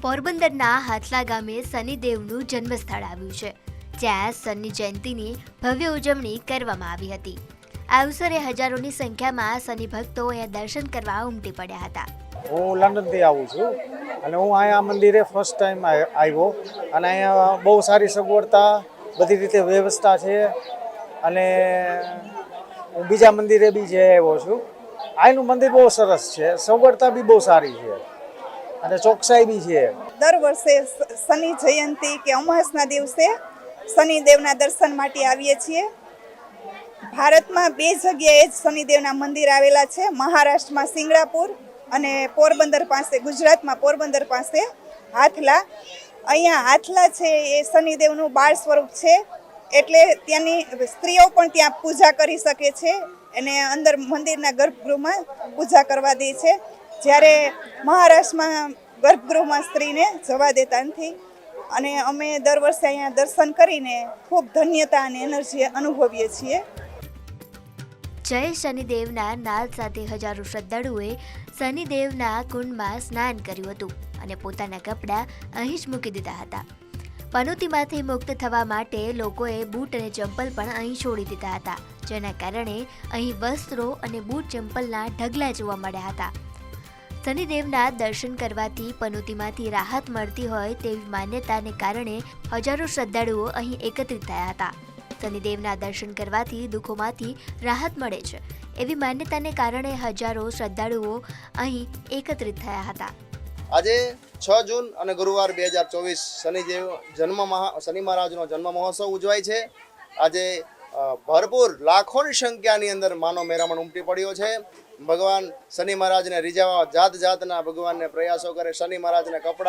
પોરબંદરના હાથલા ગામે શનિદેવનું જન્મસ્થળ આવ્યું છે, જ્યાં શનિ જયંતીની ભવ્ય ઉજવણી કરવામાં આવી હતી। આ અવસરે હજારોની સંખ્યામાં શનિ ભક્તો અહીંયા દર્શન કરવા ઉમટી પડ્યા હતા। હું લંડનથી આવું છું અને હું અહીંયા મંદિરે ફર્સ્ટ ટાઈમ આવ્યો અને અહીંયા બહુ સારી સગવડતા, બધી રીતે વ્યવસ્થા છે અને હું બીજા મંદિરે બી જઈ આવ્યો છું। અહીંનું મંદિર બહુ સરસ છે, સગવડતા બી બહુ સારી છે અને ચોકસાઈ બી છે। દર વર્ષે શનિ જયંતી કે અમાસના દિવસે શનિદેવના દર્શન માટે આવીએ છીએ। ભારતમાં 2 જગ્યાએ જ શનિદેવના મંદિર આવેલા છે, મહારાષ્ટ્રમાં સિંગડાપુર અને પોરબંદર પાસે, ગુજરાતમાં પોરબંદર પાસે હાથલા। અહીંયા હાથલા છે એ શનિદેવનું બાળ સ્વરૂપ છે, એટલે ત્યાંની સ્ત્રીઓ પણ ત્યાં પૂજા કરી શકે છે અને અંદર મંદિરના ગર્ભગૃહમાં પૂજા કરવા દે છે, જ્યારે મહારાષ્ટ્રમાં ગર્ભગૃહમાં સ્ત્રીને જવા દેતા નથી। અને અમે દર વર્ષે અહીંયા દર્શન કરીને ખૂબ ધન્યતા અને એનર્જી અનુભવીએ છીએ। જય શનિદેવના નાદ સાથે હજારો શ્રદ્ધાળુઓએ શનિદેવના કુંડમાં સ્નાન કર્યું હતું અને પોતાના કપડાં અહીં જ મૂકી દીધા હતા। પનોતીમાંથી મુક્ત થવા માટે લોકોએ બૂટ અને ચંપલ પણ અહીં છોડી દીધા હતા, જેના કારણે અહીં વસ્ત્રો અને બૂટ ચંપલના ઢગલા જોવા મળ્યા હતા। શનિદેવના દર્શન કરવાથી પનોતીમાંથી રાહત મળતી હોય તેવી માન્યતાને કારણે હજારો શ્રદ્ધાળુઓ અહીં એકત્રિત થયા હતા। શનિદેવના દર્શન કરવાથી દુઃખોમાંથી રાહત મળે છે એવી માન્યતાને કારણે હજારો શ્રદ્ધાળુઓ અહીં એકત્રિત થયા હતા। આજે 6 જૂન અને ગુરુવાર 2024 શનિ મહારાજનો જન્મ મહોત્સવ ઉજવાય છે। આજે ભરપૂર લાખોની સંખ્યાની અંદર માનવ મેરામણ ઉમટી પડ્યો છે। ભગવાન શનિ મહારાજને રીઝાવવા જાતના ભગવાનને પ્રયાસો કરે, શનિ મહારાજને કપડાં